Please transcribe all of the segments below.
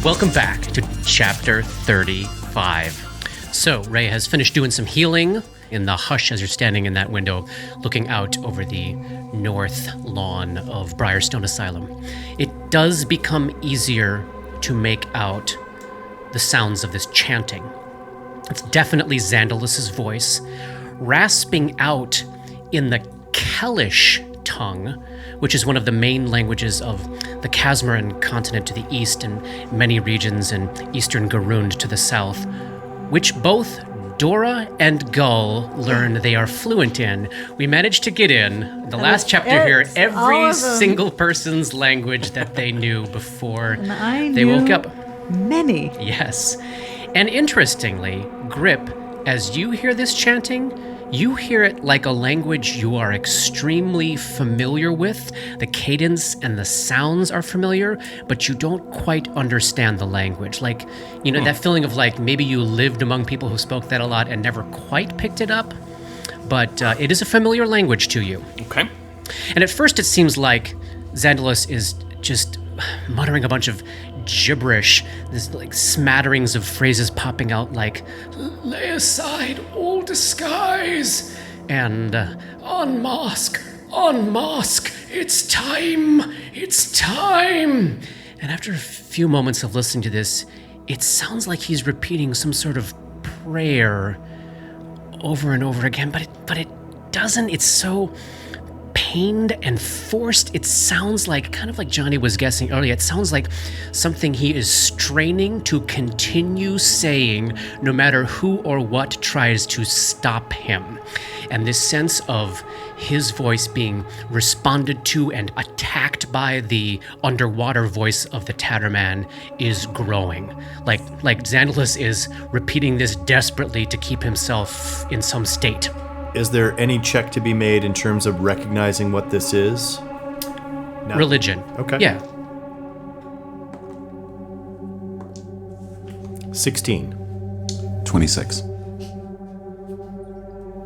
Welcome back to Chapter 35. So, Ray has finished doing some healing in the hush as you're standing in that window, looking out over the north lawn of Briarstone Asylum. It does become easier to make out the sounds of this chanting. It's definitely Xandalus's voice, rasping out in the Kellish tongue, which is one of the main languages of the Kazmaran continent to the east and many regions in eastern Garund to the south, which both Dora and Gull learn they are fluent in. We managed to get in the last chapter here every single person's language that they knew before they woke up. Many. Yes. And interestingly, Grip, as you hear this chanting, you hear it like a language you are extremely familiar with. The cadence and the sounds are familiar, but you don't quite understand the language. Like, you know, that feeling of like maybe you lived among people who spoke that a lot and never quite picked it up, but it is a familiar language to you. Okay. And at first it seems like Xandalus is just muttering a bunch of gibberish. There's like smatterings of phrases popping out like, lay aside all disguise, and unmask, it's time. And after a few moments of listening to this, it sounds like he's repeating some sort of prayer over and over again, but it doesn't. It's so pained and forced. It sounds like, kind of like Johnny was guessing earlier, it sounds like something he is straining to continue saying no matter who or what tries to stop him. And this sense of his voice being responded to and attacked by the underwater voice of the Tatterman is growing. Like Xandalus is repeating this desperately to keep himself in some state. Is there any check to be made in terms of recognizing what this is? No. Religion. Okay. Yeah. 16. 26.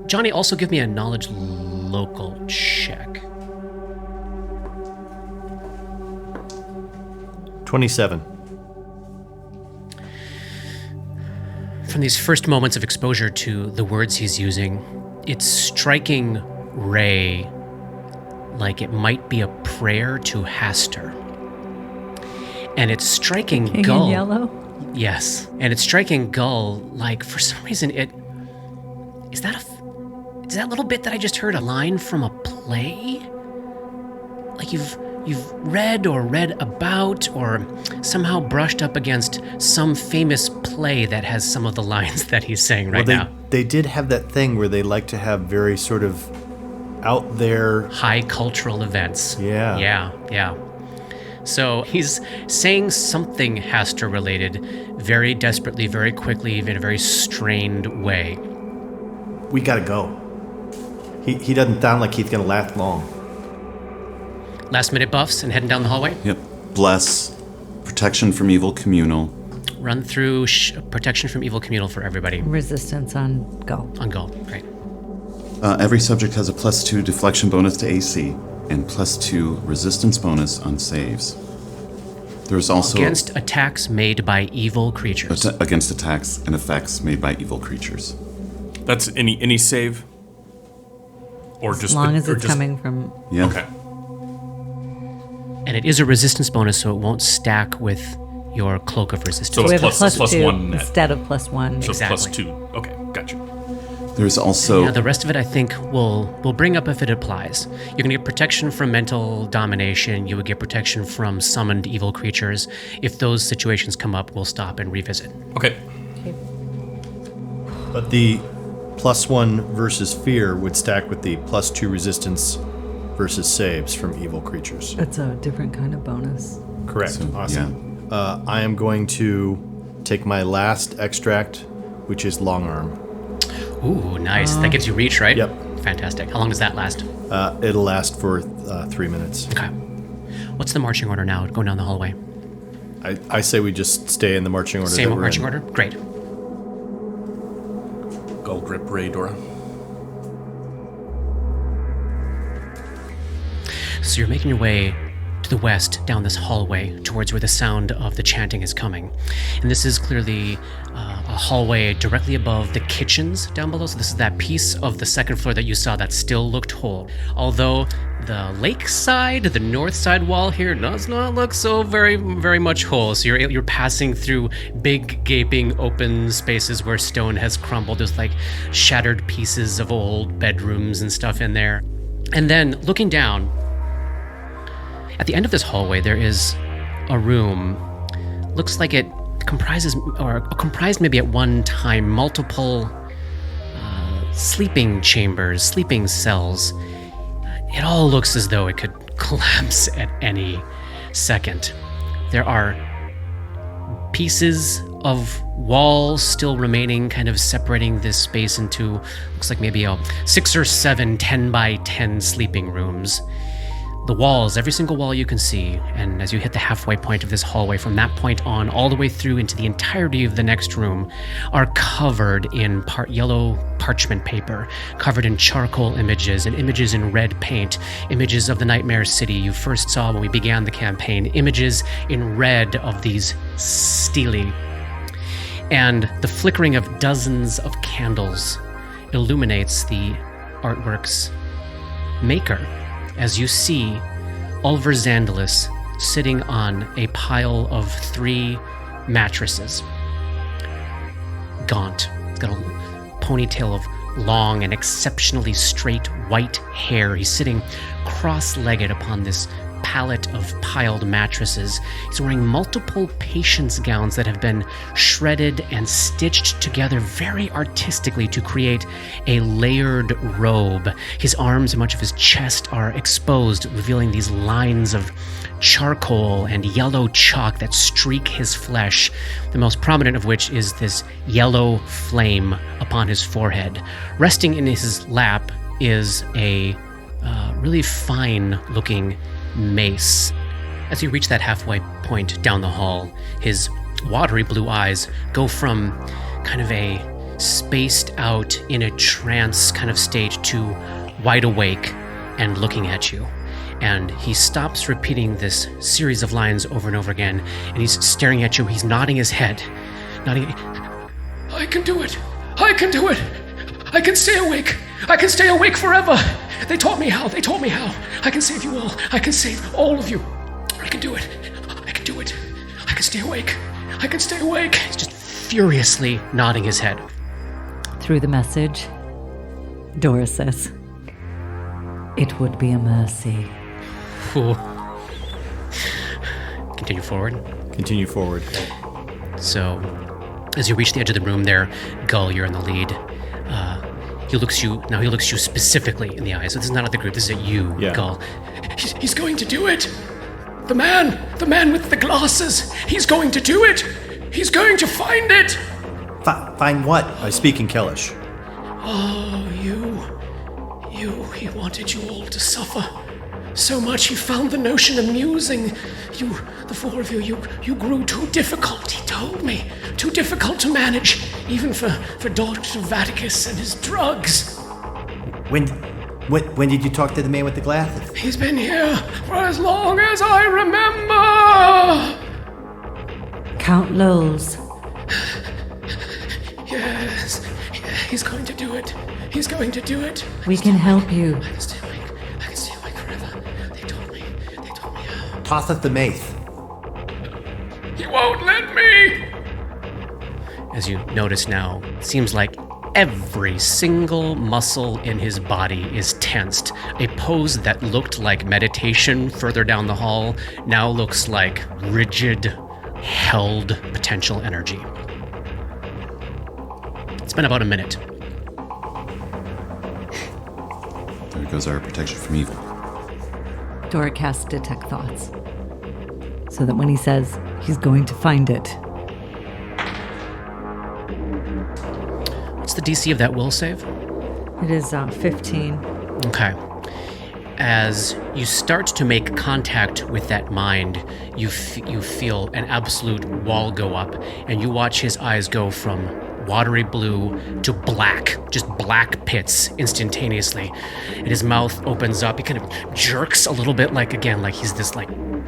Johnny, also give me a knowledge local check. 27. From these first moments of exposure to the words he's using, it's striking Ray like it might be a prayer to Hastur. And it's striking King Gull. in yellow? Yes. And it's striking Gull like, for some reason, is that little bit that I just heard a line from a play? Like you've read about or somehow brushed up against some famous play that has some of the lines that he's saying right now. They did have that thing where they like to have very sort of out there... high cultural events. Yeah. Yeah. So he's saying something Hastur related very desperately, very quickly, in a very strained way. We gotta go. He doesn't sound like he's gonna last long. Last minute buffs and heading down the hallway. Yep. Bless. Protection from evil communal. Run through protection from evil communal for everybody. Resistance on Gull. On Gull, great. Every subject has a +2 deflection bonus to AC and +2 resistance bonus on saves. There's also... Against attacks made by evil creatures. Against attacks and effects made by evil creatures. That's any save? Or As long as it's coming from... Yeah. Okay. And it is a resistance bonus, so it won't stack with your cloak of resistance. So we it's have a plus +2 one net. instead of +1. So Exactly. it's +2. Okay, gotcha. There's also... Yeah, the rest of it I think we'll bring up if it applies. You're going to get protection from mental domination. You would get protection from summoned evil creatures. If those situations come up, we'll stop and revisit. Okay. But the +1 versus fear would stack with the +2 resistance versus saves from evil creatures. It's a different kind of bonus. Correct. So, Awesome. I am going to take my last extract, which is long arm. Ooh, nice. That gives you reach, right? Yep. Fantastic. How long does that last? It'll last for 3 minutes. Okay. What's the marching order now, going down the hallway? I say we just stay in the marching order. Same that we're marching in. order? Great. Gull, Grip, Ray, Dora. So you're making your way to the west down this hallway towards where the sound of the chanting is coming. And this is clearly a hallway directly above the kitchens down below. So this is that piece of the second floor that you saw that still looked whole. Although the lake side, the north side wall here does not look so very, very much whole. So you're passing through big, gaping, open spaces where stone has crumbled. There's like shattered pieces of old bedrooms and stuff in there. And then looking down, at the end of this hallway, there is a room. Looks like it comprised maybe at one time multiple sleeping chambers, sleeping cells. It all looks as though it could collapse at any second. There are pieces of walls still remaining, kind of separating this space into, looks like maybe 6 or 7 10 by 10 sleeping rooms. The walls, every single wall you can see, and as you hit the halfway point of this hallway, from that point on all the way through into the entirety of the next room, are covered in yellow parchment paper, covered in charcoal images and images in red paint, images of the Nightmare City you first saw when we began the campaign, images in red of these stelae. And the flickering of dozens of candles illuminates the artwork's maker, as you see Ulver Zandalis sitting on a pile of 3 mattresses. Gaunt. He's got a ponytail of long and exceptionally straight white hair. He's sitting cross-legged upon this pallet of piled mattresses. He's wearing multiple patient's gowns that have been shredded and stitched together very artistically to create a layered robe. His arms and much of his chest are exposed, revealing these lines of charcoal and yellow chalk that streak his flesh, the most prominent of which is this yellow flame upon his forehead. Resting in his lap is a really fine-looking mace. As you reach that halfway point down the hall, his watery blue eyes go from kind of a spaced out in a trance kind of state to wide awake and looking at you. And he stops repeating this series of lines over and over again, and he's staring at you. He's nodding his head. I can do it. I can do it. I can stay awake. I can stay awake forever. They taught me how. I can save you all. I can save all of you. I can do it. I can do it. I can stay awake. I can stay awake. He's just furiously nodding his head. Through the message, Dora says, "It would be a mercy." Ooh. Continue forward. Continue forward. So, as you reach the edge of the room there, Gull, you're in the lead. He looks you specifically in the eye. So this is not at the group, this is at you, yeah. Gull. He's going to do it. The man with the glasses. He's going to do it. He's going to find it. Find what? I speak in Kellish. Oh, he wanted you all to suffer. So much he found the notion amusing. You, the 4 of you grew too difficult, he told me. Too difficult to manage, even for Dr. Vaticus and his drugs. When did you talk to the man with the glasses? He's been here for as long as I remember. Count Lowell's. Yes, he's going to do it. He's going to do it. We can help you. I can stay awake forever. They told me how. Toss us the mace. He won't let me! As you notice now, it seems like every single muscle in his body is tensed. A pose that looked like meditation further down the hall now looks like rigid, held potential energy. It's been about a minute. There goes our protection from evil. Dora casts Detect Thoughts, so that when he says he's going to find it. What's the DC of that will save? It is 15. Okay. As you start to make contact with that mind, you feel an absolute wall go up, and you watch his eyes go from watery blue to black, just black pits instantaneously. And his mouth opens up. He kind of jerks a little bit like he's this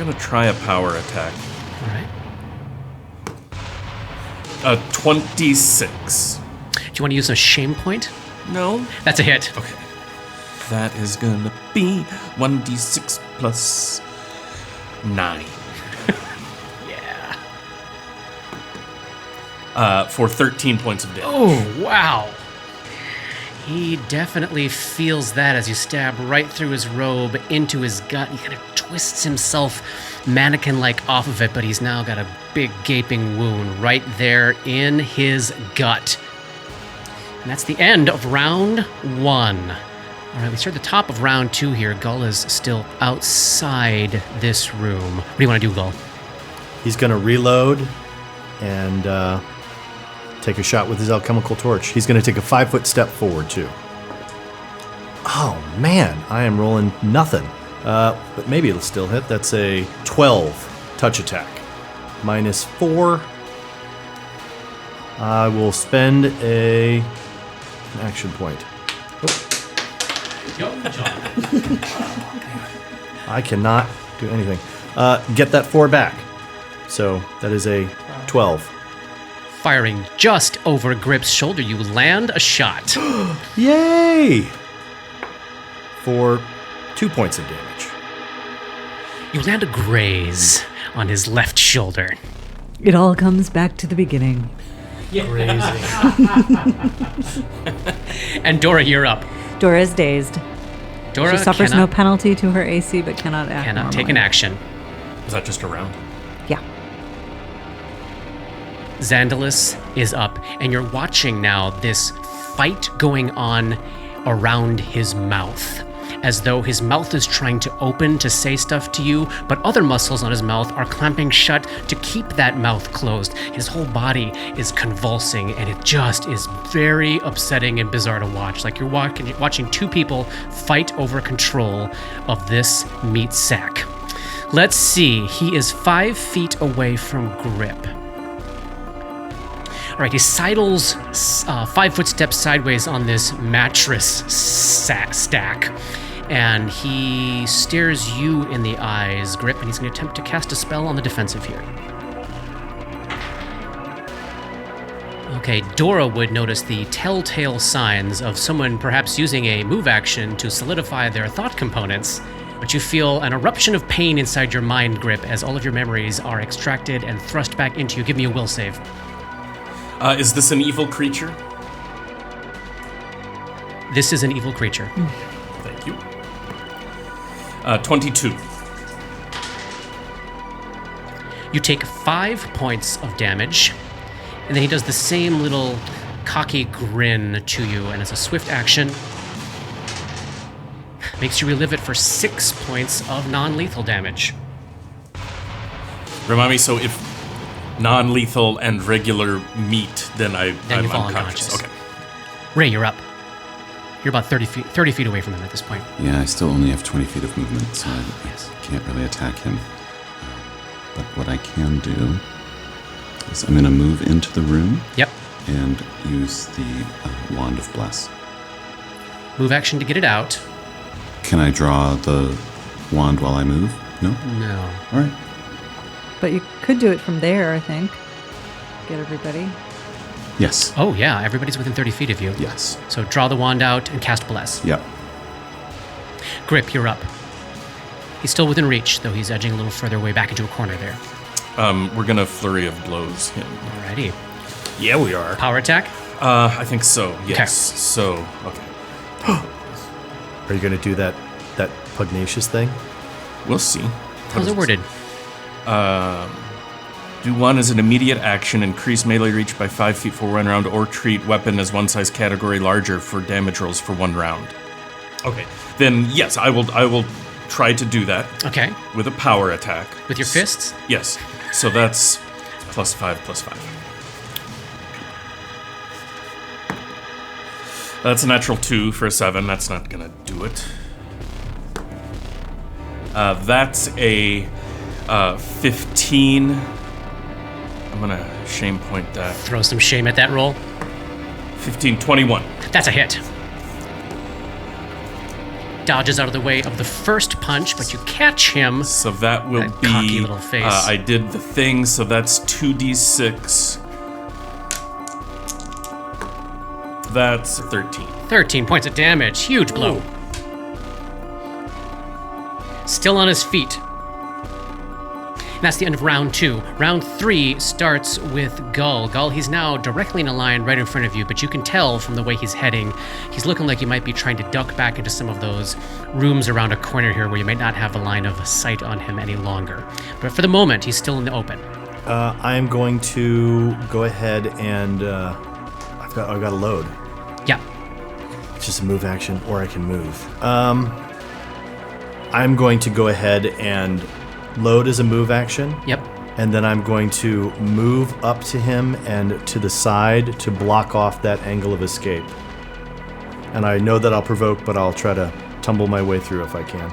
gonna try a power attack. All right. 26. Do you want to use a shame point? No? That's a hit. Okay. That is gonna be 1d6 plus 9. Yeah. For 13 points of damage. Oh, wow. He definitely feels that as you stab right through his robe into his gut. He kind of twists himself mannequin-like off of it, but he's now got a big gaping wound right there in his gut. And that's the end of round 1. All right, we start at the top of round 2 here. Gull is still outside this room. What do you want to do, Gull? He's going to reload and take a shot with his alchemical torch. He's going to take a 5-foot step forward, too. Oh, man, I am rolling nothing. But maybe it'll still hit. That's a 12 touch attack. -4. I will spend an action point. I cannot do anything. Get that 4 back. So that is a 12. Firing just over Grip's shoulder, you land a shot. Yay! For 2 points of damage. You land a graze on his left shoulder. It all comes back to the beginning. And Dora, you're up. Dora is dazed. Dora She suffers no cannot, penalty to her AC, but cannot act cannot take normally. an action. Is that just a round? Yeah. Xandalis is up, and you're watching now this fight going on around his mouth, as though his mouth is trying to open to say stuff to you, but other muscles on his mouth are clamping shut to keep that mouth closed. His whole body is convulsing, and it just is very upsetting and bizarre to watch. Like you're watching two people fight over control of this meat sack. Let's see, he is 5 feet away from Grip. All right, he sidles 5-foot steps sideways on this mattress stack, and he stares you in the eyes, Grip, and he's going to attempt to cast a spell on the defensive here. Okay, Dora would notice the telltale signs of someone perhaps using a move action to solidify their thought components, but you feel an eruption of pain inside your mind, Grip, as all of your memories are extracted and thrust back into you. Give me a will save. Is this an evil creature? This is an evil creature. Thank you. 22. You take 5 points of damage, and then he does the same little cocky grin to you, and as a swift action, makes you relive it for 6 points of non-lethal damage. Remind me, so if non-lethal and regular meat, then I'm you fall unconscious. unconscious. Okay. Ray, you're up. You're about 30 feet away from him at this point. Yeah, I still only have 20 feet of movement, so I can't really attack him. But what I can do is I'm going to move into the room Yep. and use the Wand of Bless. Move action to get it out. Can I draw the wand while I move? No? No. All right. But you could do it from there, I think. Get everybody. Yes. Oh, yeah, everybody's within 30 feet of you. Yes. So draw the wand out and cast Bless. Yep. Grip, you're up. He's still within reach, though he's edging a little further away back into a corner there. We're gonna flurry of blows him. Alrighty. Yeah, we are. Power attack? I think so. Yes. Okay. So, okay. Are you going to do that pugnacious thing? We'll see. How's it worded? Do one as an immediate action, increase melee reach by 5 feet for 1 round, or treat weapon as one size category larger for damage rolls for 1 round. Okay. Then yes, I will try to do that Okay. with a power attack. With your fists? Yes. So that's +5. That's a natural 2 for a 7. That's not gonna do it. That's a 15. I'm gonna shame point that. Throw some shame at that roll. 15, 21. That's a hit. dodges out of the way of the first punch, but you catch him. So that will That be... cocky little face. I did the thing, so that's 2d6. That's 13. 13 points of damage. Huge blow. Still on his feet. And that's the end of round 2. Round 3 starts with Gull. Gull, he's now directly in a line right in front of you, but you can tell from the way he's heading, he's looking like he might be trying to duck back into some of those rooms around a corner here where you might not have a line of sight on him any longer. But for the moment, he's still in the open. I'm going to go ahead and I've got a load. Yeah. It's just a move action, or I can move. I'm going to go ahead and load as a move action. Yep. And then I'm going to move up to him and to the side to block off that angle of escape. And I know that I'll provoke, but I'll try to tumble my way through if I can.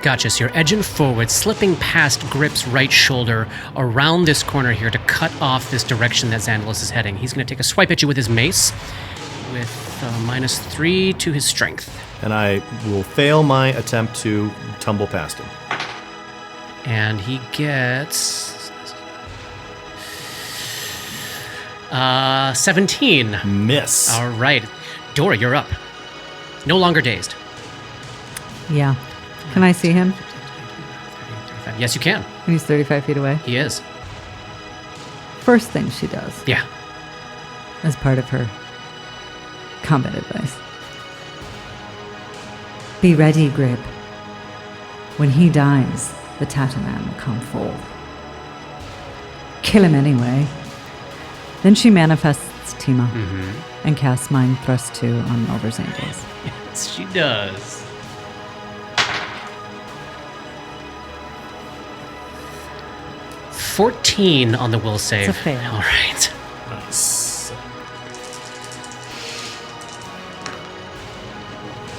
Gotcha. So you're edging forward, slipping past Grip's right shoulder around this corner here to cut off this direction that Xandalos is heading. He's going to take a swipe at you with his mace with -3 to his strength. And I will fail my attempt to tumble past him. And he gets 17. Miss. All right. Dora, you're up. No longer dazed. Yeah. Can I see him? 35. Yes, you can. And he's 35 feet away. He is. First thing she does, Yeah. as part of her combat advice. Be ready, Grip. When he dies, the Tatterman will come forth. Kill him anyway. Then she manifests Tima and casts Mind Thrust 2 on Melver's Angels. Yes, she does. $14 on the will save. It's a fail. All right. Nice.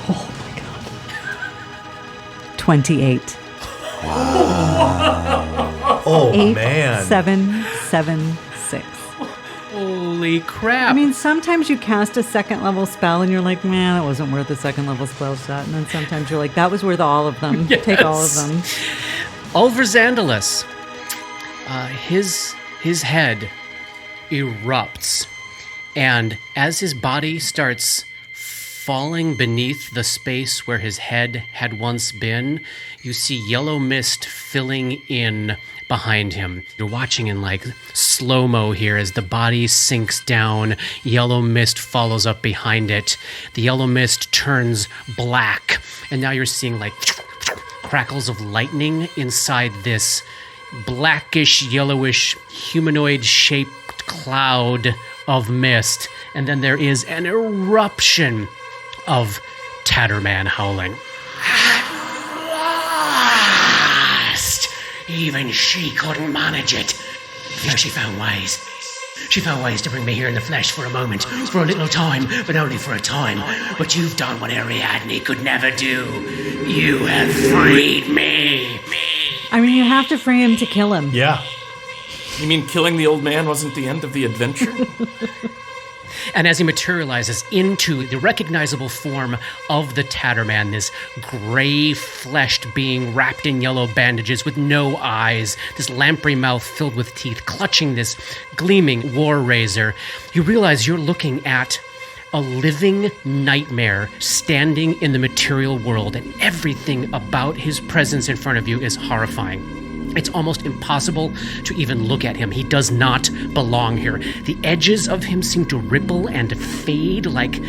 Oh my god. 28. Oh, 8, man. 7, 7, 6. Holy crap. I mean, sometimes you cast a second level spell and you're like, man, that wasn't worth a second level spell shot. And then sometimes you're like, that was worth all of them. Yes. Take all of them. Oliver Xandalos, his head erupts, and as his body starts falling beneath the space where his head had once been, you see yellow mist filling in behind him. You're watching in like slow-mo here as the body sinks down. Yellow mist follows up behind it. The yellow mist turns black, and now you're seeing like crackles of lightning inside this blackish, yellowish, humanoid-shaped cloud of mist. And then there is an eruption of Tatterman howling. At last! Even she couldn't manage it. She found ways. She found ways to bring me here in the flesh for a moment, for a little time, but only for a time. But you've done what Ariadne could never do. You have freed me. I mean, you have to free him to kill him. Yeah. You mean killing the old man wasn't the end of the adventure? And as he materializes into the recognizable form of the Tatterman, this gray-fleshed being wrapped in yellow bandages with no eyes, this lamprey mouth filled with teeth, clutching this gleaming war razor, you realize you're looking at a living nightmare standing in the material world, and everything about his presence in front of you is horrifying. It's almost impossible to even look at him. He does not belong here. The edges of him seem to ripple and fade like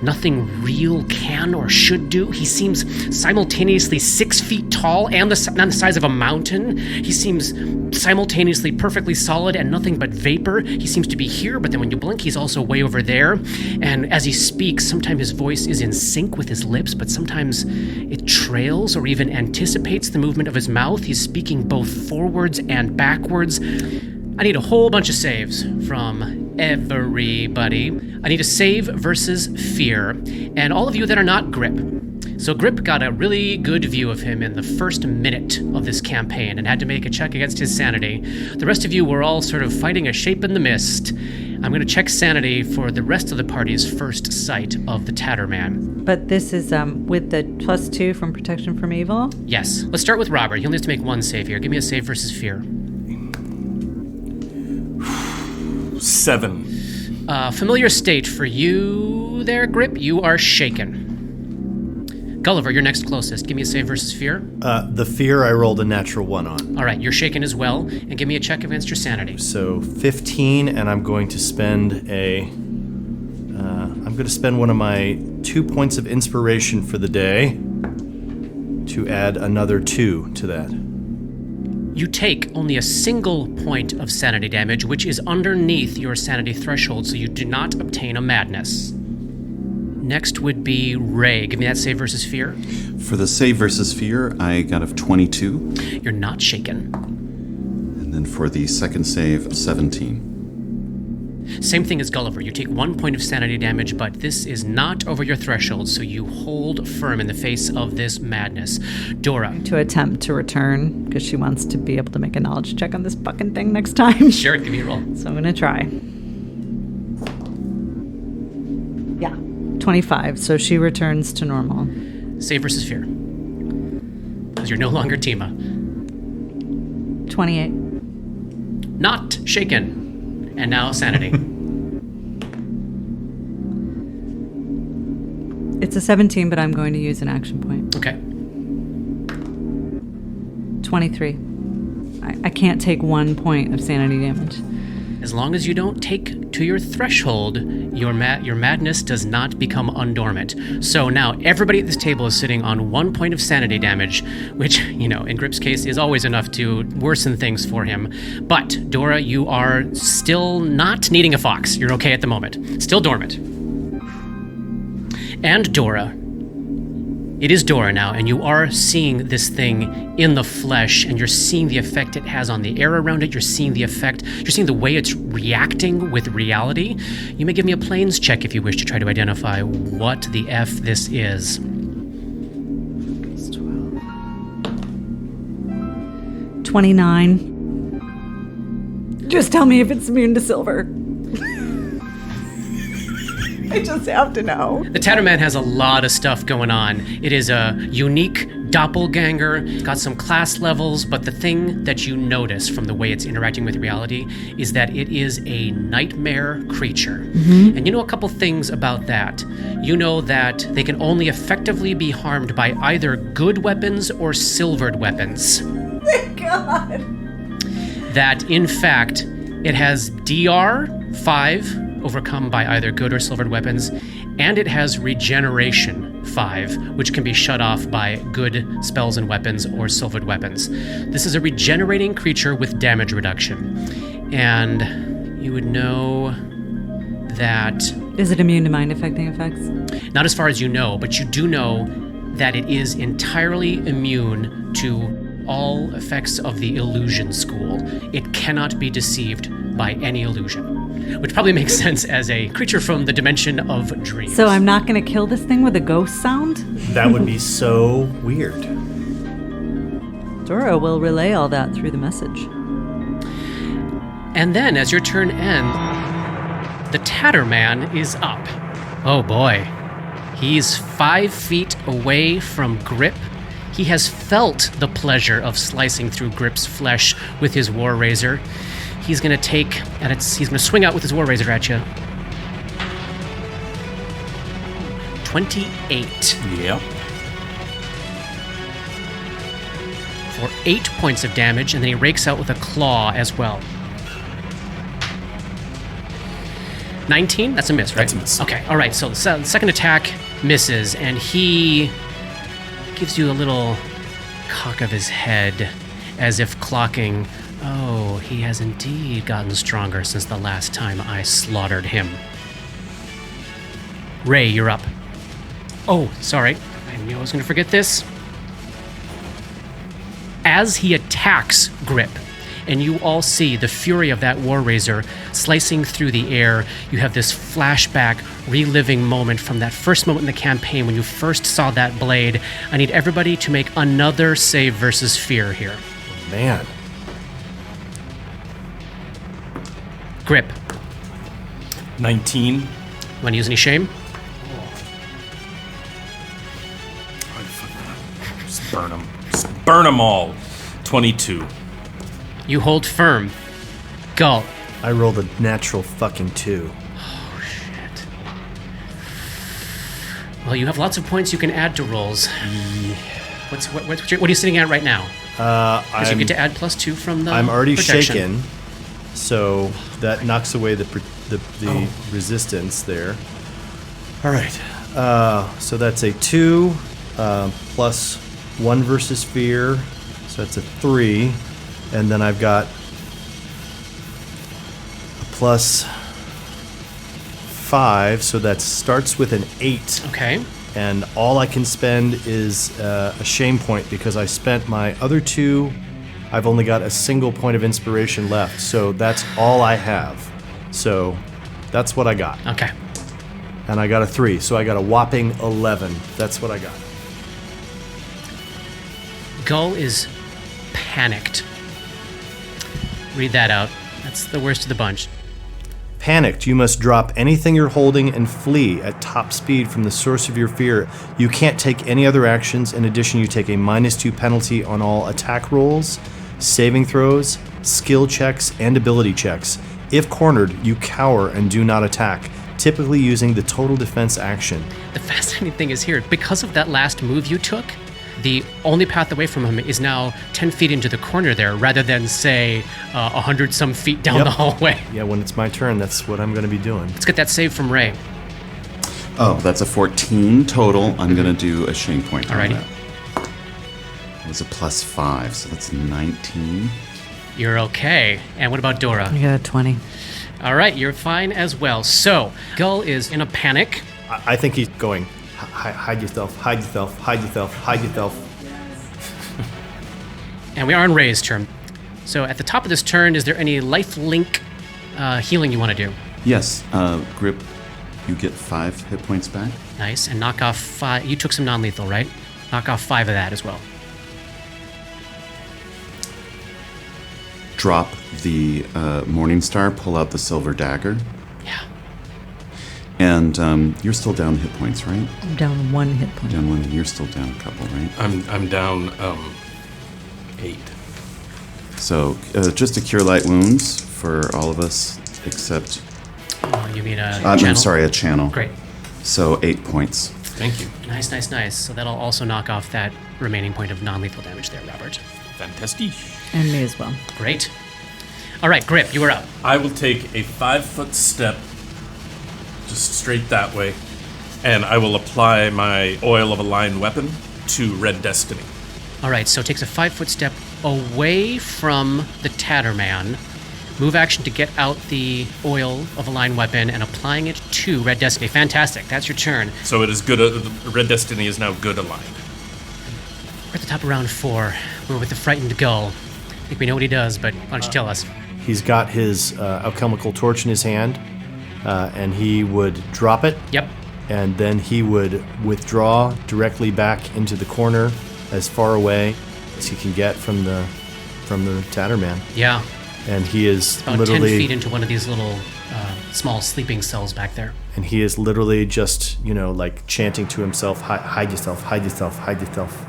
nothing real can or should do. He seems simultaneously 6 feet tall and the size of a mountain. He seems simultaneously perfectly solid and nothing but vapor. He seems to be here, but then when you blink, he's also way over there. And as he speaks, sometimes his voice is in sync with his lips, but sometimes it trails or even anticipates the movement of his mouth. He's speaking both forwards and backwards. I need a whole bunch of saves from everybody. I need a save versus fear, and all of you that are not Grip. So Grip got a really good view of him in the first minute of this campaign and had to make a check against his sanity. The rest of you were all sort of fighting a shape in the mist, I'm going to check sanity for the rest of the party's first sight of the Tatterman. But this is with the +2 from protection from evil? Yes. Let's start with Robert. He'll need to make one save here. Give me a save versus fear. 7. Familiar state for you there, Grip. You are shaken. Gulliver, you're next closest. Give me a save versus fear. The fear I rolled a natural 1 on. All right, you're shaken as well. And give me a check against your sanity. So 15, and I'm going to spend one of my 2 points of inspiration for the day to add another 2 to that. You take only a single point of sanity damage, which is underneath your sanity threshold, so you do not obtain a madness. Next would be Ray. Give me that save versus fear. For the save versus fear, I got a 22. You're not shaken. And then for the second save, 17. Same thing as Gulliver. You take 1 point of sanity damage, but this is not over your threshold, so you hold firm in the face of this madness. Dora. To attempt to return, because she wants to be able to make a knowledge check on this fucking thing next time. Sure, give me a roll. So I'm going to try. Yeah. 25, so she returns to normal. Save versus fear. Because you're no longer Tima. 28. Not shaken. And now sanity. It's a 17, but I'm going to use an action point. Okay. 23. I can't take 1 point of sanity damage. As long as you don't take to your threshold, your madness does not become undormant. So now everybody at this table is sitting on 1 point of sanity damage, which, in Grip's case is always enough to worsen things for him. But, Dora, you are still not needing a fox. You're okay at the moment. Still dormant. And Dora. It is Dora now, and you are seeing this thing in the flesh, and you're seeing the effect it has on the air around it. You're seeing the effect. You're seeing the way it's reacting with reality. You may give me a planes check if you wish to try to identify what the F this is. 29. Just tell me if it's immune to silver. I just have to know. The Tatterman has a lot of stuff going on. It is a unique doppelganger. It's got some class levels, but the thing that you notice from the way it's interacting with reality is that it is a nightmare creature. Mm-hmm. And you know a couple things about that. You know that they can only effectively be harmed by either good weapons or silvered weapons. Thank God. That, in fact, it has DR 5, overcome by either good or silvered weapons, and it has regeneration 5, which can be shut off by good spells and weapons or silvered weapons. This is a regenerating creature with damage reduction, and you would know that... Is it immune to mind-affecting effects? Not as far as you know, but you do know that it is entirely immune to all effects of the illusion school. It cannot be deceived by any illusion. Which probably makes sense as a creature from the dimension of dreams. So I'm not going to kill this thing with a ghost sound? That would be so weird. Dora will relay all that through the message. And then, as your turn ends, the Tatterman is up. Oh boy. He's 5 feet away from Grip. He has felt the pleasure of slicing through Grip's flesh with his war razor. He's going to he's going to swing out with his war razor at you. 28. Yep. For 8 points of damage, and then he rakes out with a claw as well. 19? That's a miss, right? That's a miss. Okay, all right, so the second attack misses, and he gives you a little cock of his head as if clocking, oh, he has indeed gotten stronger since the last time I slaughtered him. Ray, you're up. Oh, sorry. I knew I was going to forget this. As he attacks Grip, and you all see the fury of that war razor slicing through the air, you have this flashback, reliving moment from that first moment in the campaign when you first saw that blade. I need everybody to make another save versus fear here. Man. Grip. 19. Want to use any shame? Just burn them. Just burn them all. 22. You hold firm. Gull. I rolled a natural fucking 2. Oh, shit. Well, you have lots of points you can add to rolls. What are you sitting at right now? Because you get to add +2 from the I'm already protection. shaken, so that knocks away the resistance there. All right. So that's a 2 plus 1 versus fear, so that's a 3, and then I've got a plus 5, so that starts with an 8. Okay. And all I can spend is a shame point because I spent my other 2. I've only got a single point of inspiration left, so that's all I have. So that's what I got. Okay. And I got a 3, so I got a whopping 11. That's what I got. Gull is panicked. Read that out. That's the worst of the bunch. Panicked, you must drop anything you're holding and flee at top speed from the source of your fear. You can't take any other actions. In addition, you take a -2 penalty on all attack rolls, saving throws, skill checks, and ability checks. If cornered, you cower and do not attack, typically using the total defense action. The fascinating thing is here, because of that last move you took, the only path away from him is now 10 feet into the corner there, rather than, say, 100-some feet down the hallway. Yeah, when it's my turn, that's what I'm going to be doing. Let's get that save from Ray. Oh, that's a 14 total. I'm going to do a shame point. on Alrighty. that. It was a +5, so that's 19. You're okay. And what about Dora? I got a 20. All right, you're fine as well. So, Gull is in a panic. I think he's going, hide yourself, hide yourself, hide yourself, hide yourself. And we are on Ray's turn. So at the top of this turn, is there any life link healing you want to do? Yes, Grip, you get 5 hit points back. Nice. And knock off 5. You took some non-lethal, right? Knock off 5 of that as well. Drop the Morning Star, pull out the silver dagger. Yeah. And you're still down hit points, right? I'm down 1 hit point. Down 1, and you're still down a couple, right? I'm down 8. So just to cure light wounds for all of us, except... Oh, you mean a I'm channel? sorry, a channel. Great. So 8 points. Thank you. Nice, nice, nice. So that'll also knock off that remaining point of non-lethal damage there, Robert. Fantastic. And me as well. Great. All right, Grip, you are up. I will take a 5-foot step just straight that way, and I will apply my oil of a line weapon to Red Destiny. All right, so it takes a 5-foot step away from the Tatterman. Move action to get out the oil of a line weapon and applying it to Red Destiny. Fantastic. That's your turn. So it is good. Red Destiny is now good aligned. We're at the top of round 4. We're with the frightened Gull. I think we know what he does, but why don't you tell us? He's got his alchemical torch in his hand, and he would drop it. Yep. And then he would withdraw directly back into the corner, as far away as he can get from the Tatterman. Yeah. And he is About literally 10 feet into one of these little small sleeping cells back there. and he is literally just like chanting to himself, hide yourself, hide yourself, hide yourself.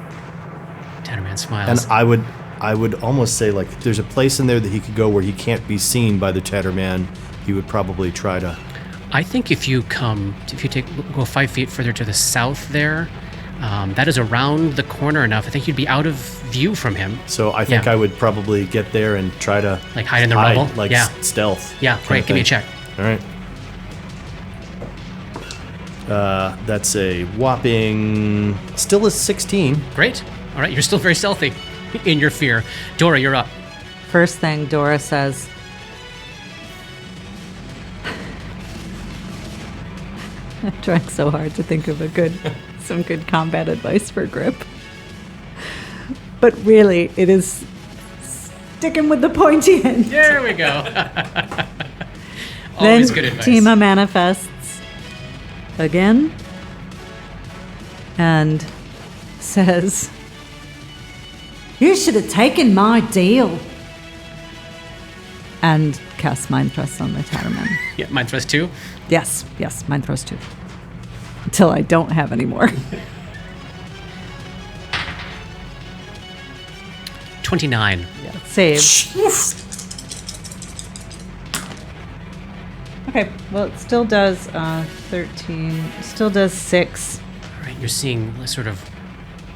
Tatterman smiles. And I would almost say, like, if there's a place in there that he could go where he can't be seen by the Tatterman, he would probably try to. I think if you go 5 feet further to the south there, that is around the corner enough. I think you'd be out of view from him. So I think Yeah. I would probably get there and try to Like hide in the rubble? like Yeah. stealth. Yeah, kind great. of Give me a thing. check. All right. That's a whopping, still a 16. Great. All right, you're still very stealthy in your fear. Dora, you're up. First thing Dora says, I'm trying so hard to think of some good combat advice for Grip. But really, it is sticking with the pointy end. There we go. Always good advice. Tima manifests again and says, "You should have taken my deal." And cast Mind Thrust on the Tatterman. Yeah, Mind Thrust 2. Yes, Mind Thrust 2. Until I don't have any more. 29. Yeah, save. Okay, well, it still does 13. Still does 6. All right, you're seeing a sort of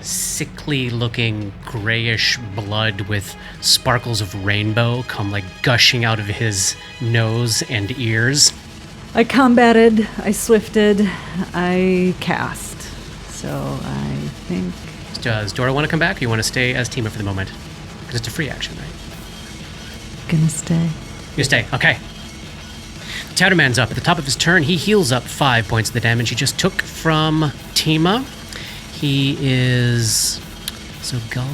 sickly-looking grayish blood with sparkles of rainbow come like gushing out of his nose and ears. I combated, I swifted, I cast. So I think... Does Dora want to come back, or you want to stay as Tima for the moment? Because it's a free action, right? Gonna stay. You stay, okay. The Tatterman's up. At the top of his turn, he heals up 5 points of the damage he just took from Tima. He is... So Gull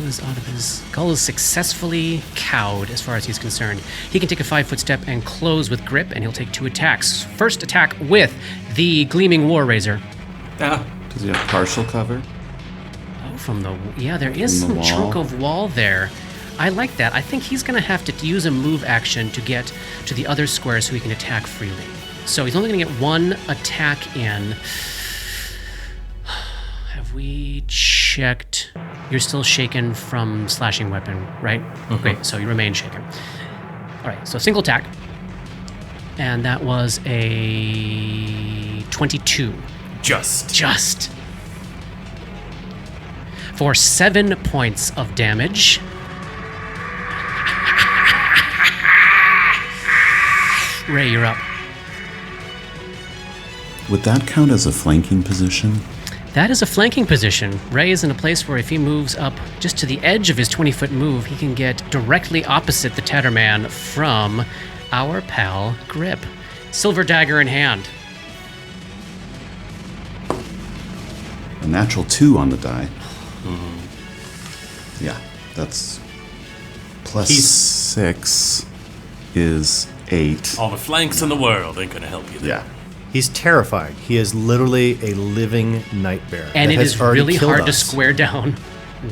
is successfully cowed as far as he's concerned. He can take a 5-foot step and close with grip, and he'll take 2 attacks. First attack with the Gleaming War Razor. Ah, Does he have partial cover? Oh, from the... Yeah, there is From the some chunk wall. of wall there. I like that. I think he's going to have to use a move action to get to the other square so he can attack freely. So he's only going to get 1 attack in. Have we checked? You're still shaken from slashing weapon, right? Okay, so you remain shaken. All right, so single attack. And that was a 22. Just. For 7 points of damage. Ray, you're up. Would that count as a flanking position? That is a flanking position. Ray is in a place where if he moves up just to the edge of his 20-foot move, he can get directly opposite the Tatterman from our pal Grip. Silver dagger in hand. A natural 2 on the die. Yeah, that's plus He's- 6 is 8. all the flanks in the world ain't gonna help you there. Yeah. He's terrifying. He is literally a living nightmare. And that it has is already really killed hard to us. square down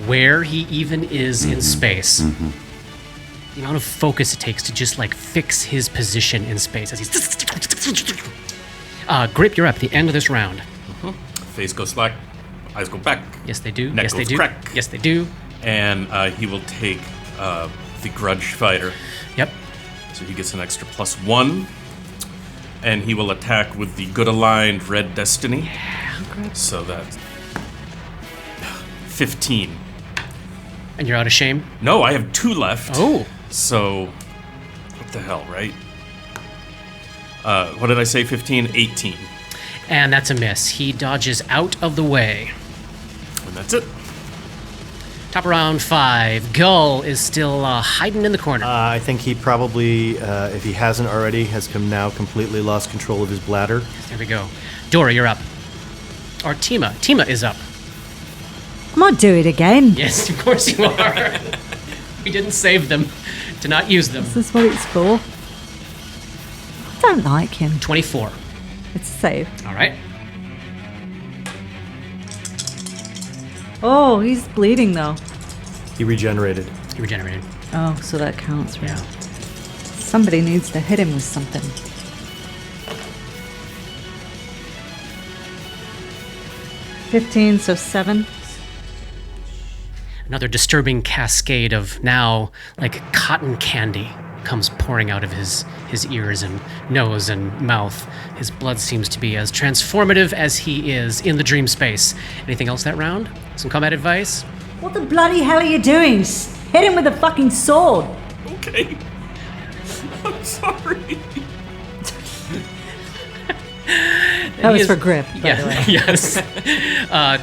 where he even is in space. The amount of focus it takes to just like fix his position in space as he's... Grip, you're up at the end of this round. Face goes slack, eyes go back, Yes, they do. Neck Yes, they goes do. crack. Yes, they do. and he will take the Grudge Fighter. Yep. So he gets an extra +1. And he will attack with the good aligned Red Destiny. So that's 15. And you're out of shame? No, I have 2 left. Oh. So, what the hell, right? What did I say? 15? 18. And that's a miss. He dodges out of the way. And that's it. Top of round 5. Gull is still hiding in the corner. I think he probably, if he hasn't already, has now completely lost control of his bladder. There we go. Dora, you're up. Or Tima. Tima is up. I'm gonna do it again. Yes, of course you are. We didn't save them to not use them. Is this what it's for? I don't like him. 24. It's safe. All right. Oh, he's bleeding though. He regenerated. You regenerated. Oh, so that counts, right? Yeah. Somebody needs to hit him with something. 15, so 7. Another disturbing cascade of now like cotton candy comes pouring out of his ears and nose and mouth. His blood seems to be as transformative as he is in the dream space. Anything else that round? Some combat advice? What the bloody hell are you doing? Hit him with a fucking sword. Okay. I'm sorry. That was for grip, by the way. Yes.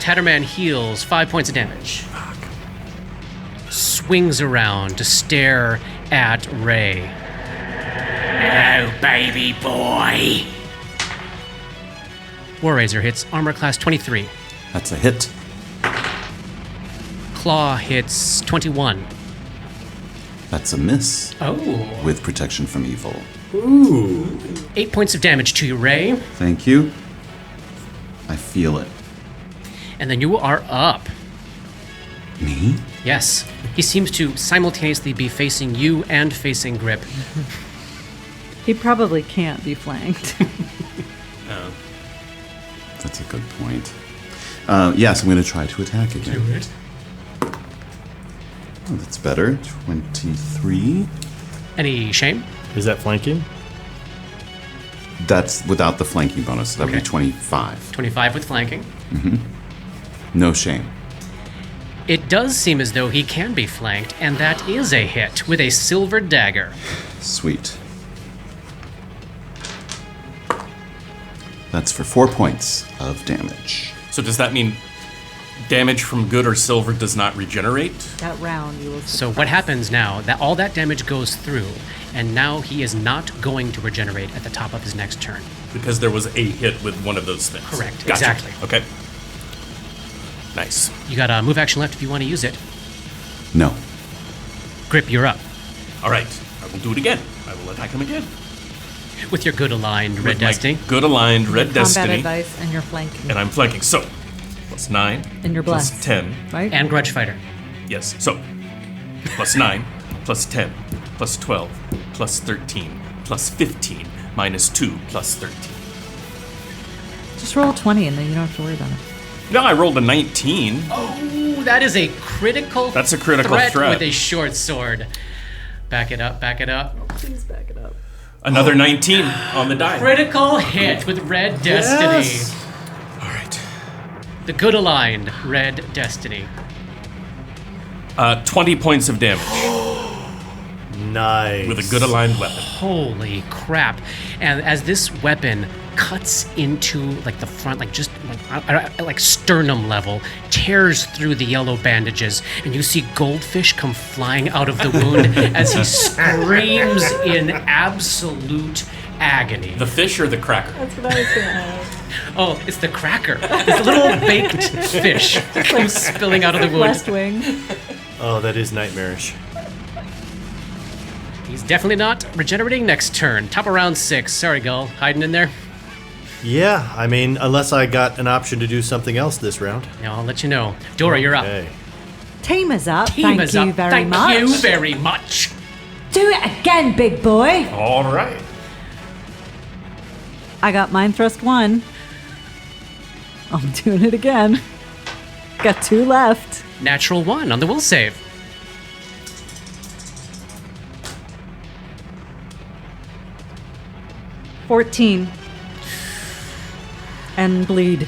Tatterman heals 5 points of damage. Swings around to stare at Ray. Hello, baby boy. War Razor hits armor class 23. That's a hit. Claw hits 21. That's a miss. Oh. With protection from evil. 8 points of damage to you, Ray. Thank you. I feel it. And then you are up. Me? Yes. He seems to simultaneously be facing you and facing Grip. He probably can't be flanked. That's a good point. Yes, I'm going to try to attack again. Do it. Oh, that's better. 23. Any shame? Is that flanking? That's without the flanking bonus. That would Okay. be 25. 25 with flanking. No shame. It does seem as though he can be flanked, and that is a hit with a silver dagger. Sweet. That's for 4 points of damage. So does that mean damage from good or silver does not regenerate? That round, you will. So what happens now, that all that damage goes through, and now he is not going to regenerate at the top of his next turn. Because there was a hit with one of those things. Correct, Gotcha. exactly. Okay. Nice. You got a move action left if you want to use it. No. Grip, you're up. All right. I will do it again. I will attack him again. With your good aligned Red With my Destiny. good aligned Red Combat Destiny. advice, and you're flanking. And I'm flanking. So, plus 9. And you're plus blessed. 10. Right? And Grudge Fighter. Yes. So, plus 9, plus 10, plus 12, plus 13, plus 15, minus 2, plus 13. Just roll 20 and then you don't have to worry about it. No, I rolled a 19. Oh, that is a critical That's a critical threat. with a short sword. Back it up, back it up. Please back it up. Another 19 on the die. Critical hit with Red Destiny. Yes. All right. The good aligned Red Destiny. 20 points of damage Nice. with a good aligned weapon. Holy crap. And as this weapon cuts into like the front, like just like sternum level, tears through the yellow bandages, and you see goldfish come flying out of the wound as he screams in absolute agony. The fish or the cracker? That's what I was going to ask. Oh, it's the cracker. It's a little baked fish that comes spilling out of the wound. West Wing. Oh, that is nightmarish. He's definitely not regenerating next turn. Top of round 6. Sorry, Gull. Hiding in there? Yeah, I mean, unless I got an option to do something else this round. Yeah, I'll let you know. Dora, you're up. Okay. Team is up. Team Thank is you up. very Thank much. you very much. Do it again, big boy. All right. I got Mind Thrust 1. I'm doing it again. Got 2 left. Natural 1 on the will save. $14. And bleed,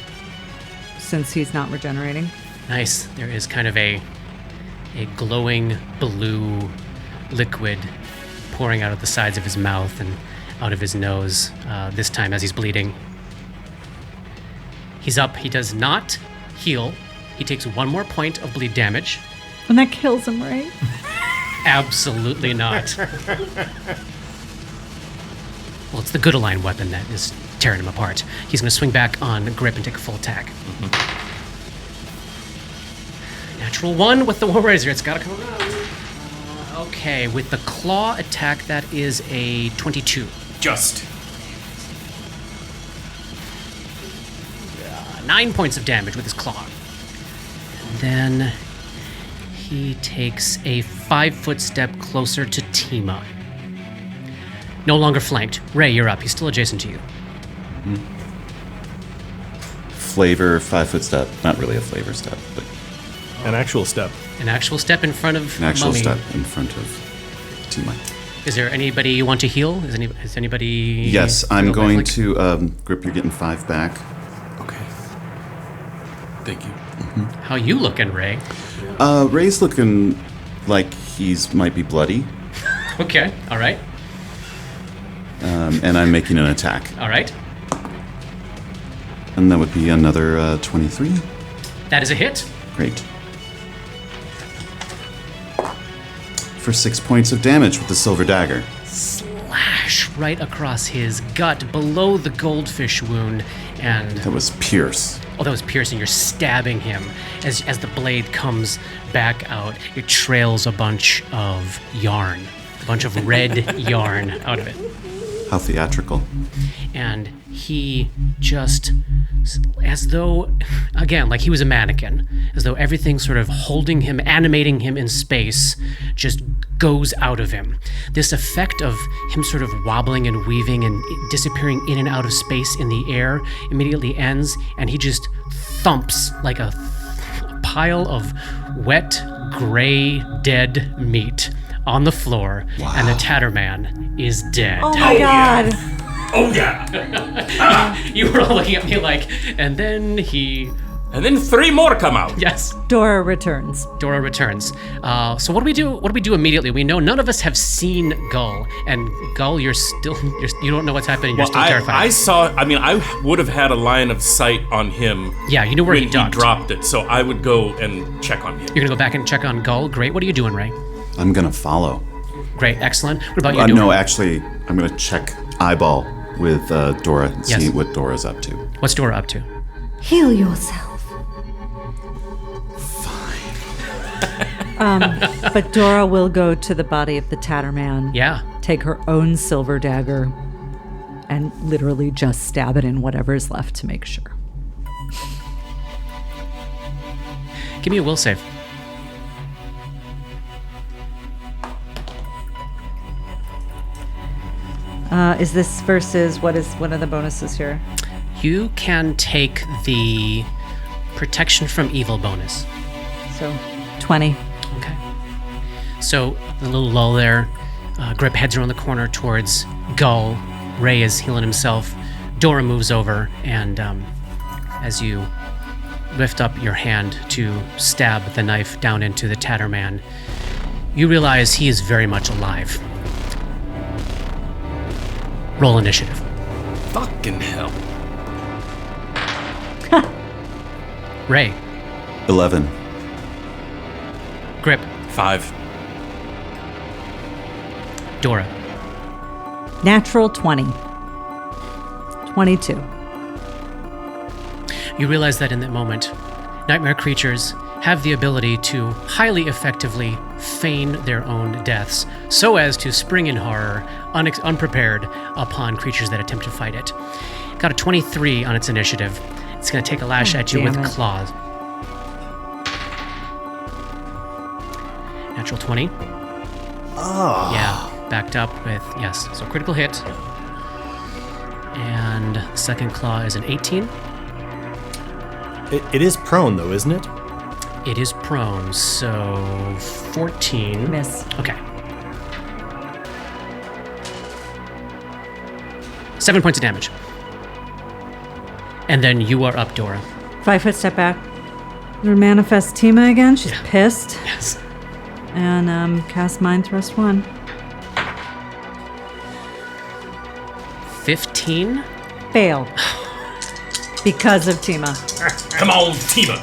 since he's not regenerating. Nice. There is kind of a glowing blue liquid pouring out of the sides of his mouth and out of his nose, this time as he's bleeding. He's up. He does not heal. He takes 1 more point of bleed damage. And that kills him, right? Absolutely not. Well, it's the good aligned weapon that is tearing him apart. He's going to swing back on Grip and take a full attack. Natural 1 with the War Razor. It's got to come around. Okay, with the claw attack, that is a 22. Just. 9 points of damage with his claw. And then he takes a 5-foot step closer to Tima. No longer flanked. Ray, you're up. He's still adjacent to you. Flavor, 5-foot step. Not really a flavor step, but An actual step. An actual step in front of an actual Mummy. step in front of Tima. Is there anybody you want to heal? Is anybody... Yes, I'm going like- to Grip. You're getting 5 back. Okay. Thank you. How you looking, Ray? Ray's looking like he's might be bloody, Okay, all right. and I'm making an attack, All right. and that would be another 23. That is a hit. Great. For 6 points of damage with the silver dagger. Slash right across his gut below the goldfish wound, and That was pierce. oh, that was piercing. You're stabbing him as the blade comes back out. It trails a bunch of yarn, a bunch of red yarn out of it. How theatrical. And he just as though, again, like he was a mannequin, as though everything sort of holding him, animating him in space, just goes out of him. This effect of him sort of wobbling and weaving and disappearing in and out of space in the air immediately ends, and he just thumps like a pile of wet, gray, dead meat on the floor, and the Tatterman is dead. Oh my god. Yeah. Oh, yeah. You were all looking at me like, and then 3 more come out. yes. Dora returns. Dora returns. So what do we do? What do we do immediately? We know none of us have seen Gull, and Gull, you don't know what's happening. You're still terrified. I would have had a line of sight on him. Yeah, you know where when he ducked. dropped it, so I would go and check on him. You're gonna go back and check on Gull. Great. What are you doing, Ray? I'm gonna follow. Great. Excellent. What about you? No, actually, I'm gonna check eyeball with Dora and see what Dora's up to. What's Dora up to? Heal yourself. But Dora will go to the body of the Tatterman. Yeah. Take her own silver dagger and literally just stab it in whatever's left to make sure. Give me a will save. Is this versus what are the bonuses here? You can take the protection from evil bonus. So 20. Okay. So a little lull there. Grip heads around the corner towards Gull. Ray is healing himself. Dora moves over, and as you lift up your hand to stab the knife down into the Tatterman, you realize he is very much alive. Roll initiative. Fucking hell. Ray. 11. Grip. 5. Dora. Natural 20. 22. You realize that in that moment, nightmare creatures have the ability to highly effectively feign their own deaths so as to spring in horror, unprepared, upon creatures that attempt to fight it. Got a 23 on its initiative. It's going to take a lash at you with claws. Natural 20. Oh. Yeah, backed up with, yes. So critical hit. And second claw is an 18. It is prone, though, isn't it? It is prone, so 14. Miss. Okay. 7 points of damage. And then you are up, Dora. 5-foot step back. Manifest Tima again. She's pissed. Yes. And cast Mind Thrust 1. 15. Fail. Because of Tima. Come on, Tima.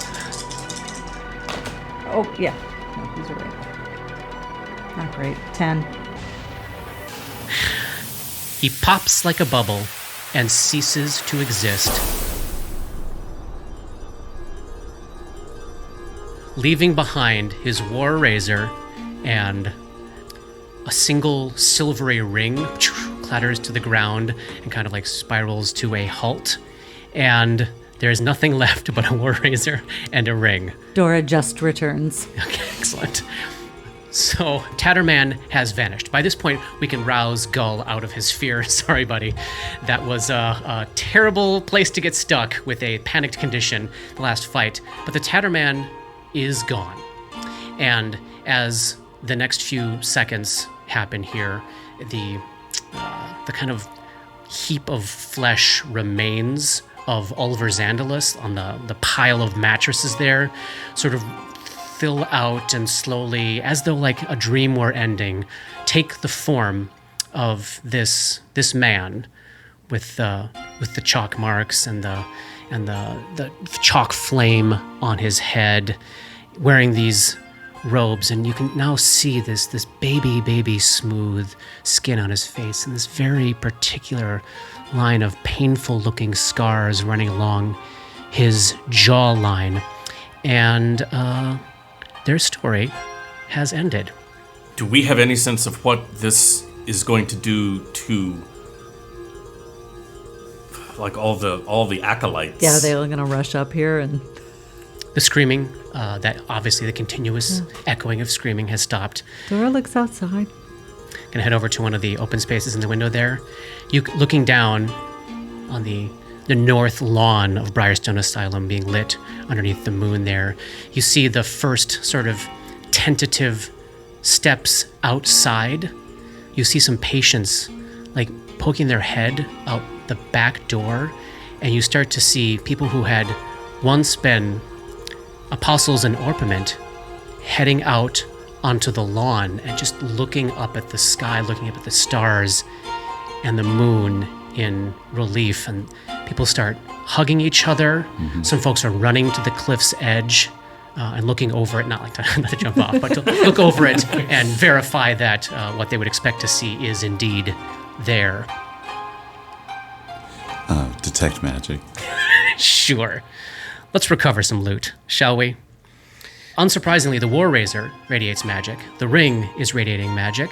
Oh, yeah. No, these are right. Not great. 10. He pops like a bubble and ceases to exist, leaving behind his war razor and a single silvery ring clatters to the ground and kind of like spirals to a halt. And there is nothing left but a war razor and a ring. Dora just returns. Okay, excellent. So, Tatterman has vanished. By this point, we can rouse Gull out of his fear. Sorry, buddy. That was a terrible place to get stuck with a panicked condition the last fight. But the Tatterman is gone. And as the next few seconds happen here, the kind of heap of flesh remains of Oliver Xandalus on the pile of mattresses there sort of fill out and slowly, as though like a dream were ending, take the form of this man with the chalk marks and the chalk flame on his head, wearing these robes, and you can now see this baby smooth skin on his face and this very particular line of painful looking scars running along his jawline. And their story has ended. Do we have any sense of what this is going to do to, like all the acolytes. Yeah, they're going to rush up here and... The screaming, that obviously the continuous echoing of screaming has stopped. Dora looks outside. Gonna head over to one of the open spaces in the window there. You looking down on the north lawn of Briarstone Asylum being lit underneath the moon there. You see the first sort of tentative steps outside. You see some patients like poking their head out the back door, and you start to see people who had once been apostles in Orpiment heading out onto the lawn and just looking up at the sky, looking up at the stars and the moon in relief. And people start hugging each other. Some folks are running to the cliff's edge and looking over it, not to jump off, but to look over it and verify that what they would expect to see is indeed there. Detect magic. Sure. Let's recover some loot, shall we? Unsurprisingly, the War Razor radiates magic. The ring is radiating magic.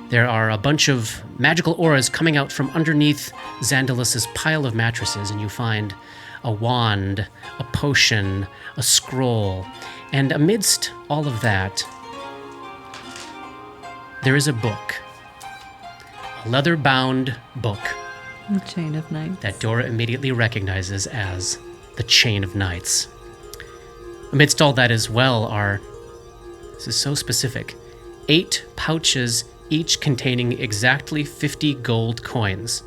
There are a bunch of magical auras coming out from underneath Xandalus's pile of mattresses, and you find a wand, a potion, a scroll. And amidst all of that, there is a book. A leather-bound book The Chain of Nights. that Dora immediately recognizes as the Chain of Nights. Amidst all that as well are, this is so specific, 8 pouches, each containing exactly 50 gold coins.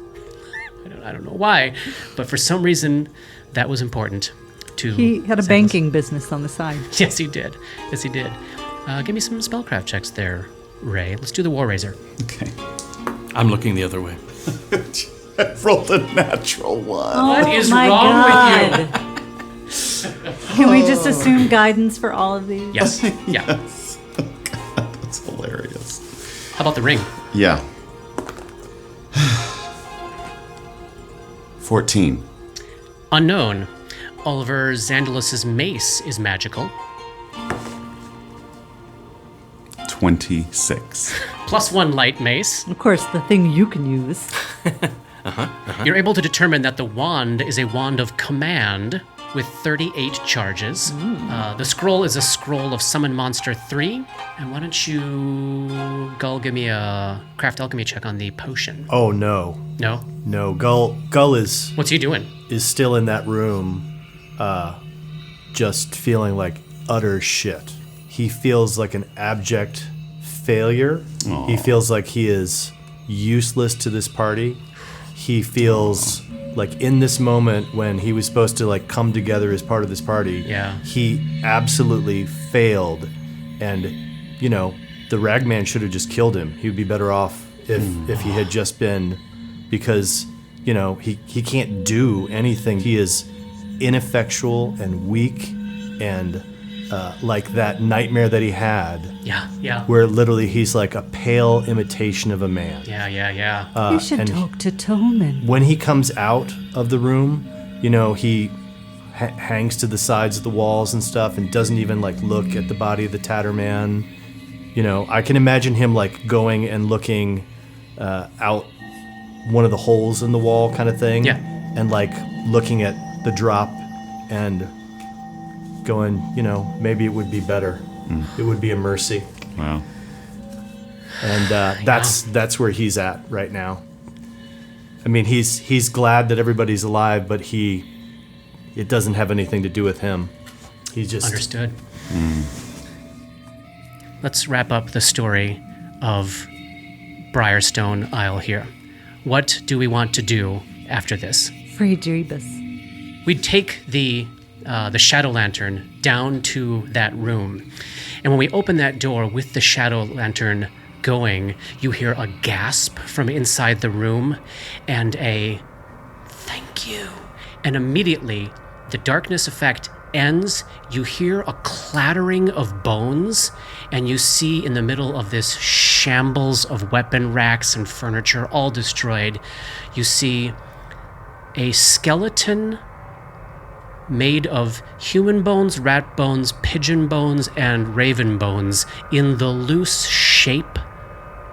I don't know why, but for some reason that was important to... He had a Xandalus. banking business on the side. Yes, he did. Yes, he did. Give me some spellcraft checks there, Ray. Let's do the War Razor. Okay. I'm looking the other way. I rolled a natural one. What is my wrong God. with you? Can we just assume guidance for all of these? Yes. Yeah. That's hilarious. How about the ring? Yeah. 14. Unknown. Oliver Xandalus's mace is magical. 26. +1 light mace. Of course, the thing you can use. You're able to determine that the wand is a wand of command with 38 charges. The scroll is a scroll of Summon Monster 3. And why don't you, Gull, give me a craft alchemy check on the potion? Oh no, No? no. Gull is What's he doing? still in that room, just feeling like utter shit. He feels like an abject failure. He feels like he is useless to this party. He feels like in this moment when he was supposed to like come together as part of this party, he absolutely failed. And, you know, the Ragman should have just killed him. He would be better off if he had just been, because, you know, he can't do anything. He is ineffectual and weak and like that nightmare that he had. Yeah. Where literally he's like a pale imitation of a man. Yeah. You should and talk to Tolman. When he comes out of the room, you know, he hangs to the sides of the walls and stuff and doesn't even like look at the body of the Tatterman. You know, I can imagine him like going and looking out one of the holes in the wall kind of thing. Yeah. And like looking at the drop and going, you know, maybe it would be better. It would be a mercy. Wow. And that's where he's at right now. I mean, he's glad that everybody's alive, but it doesn't have anything to do with him. He's just Understood. Let's wrap up the story of Briarstone Isle here. What do we want to do after this? Free Jeebus. We'd take the shadow lantern down to that room. And when we open that door with the shadow lantern going, you hear a gasp from inside the room and a thank you. And immediately the darkness effect ends. You hear a clattering of bones, and you see in the middle of this shambles of weapon racks and furniture all destroyed, you see a skeleton made of human bones, rat bones, pigeon bones, and raven bones in the loose shape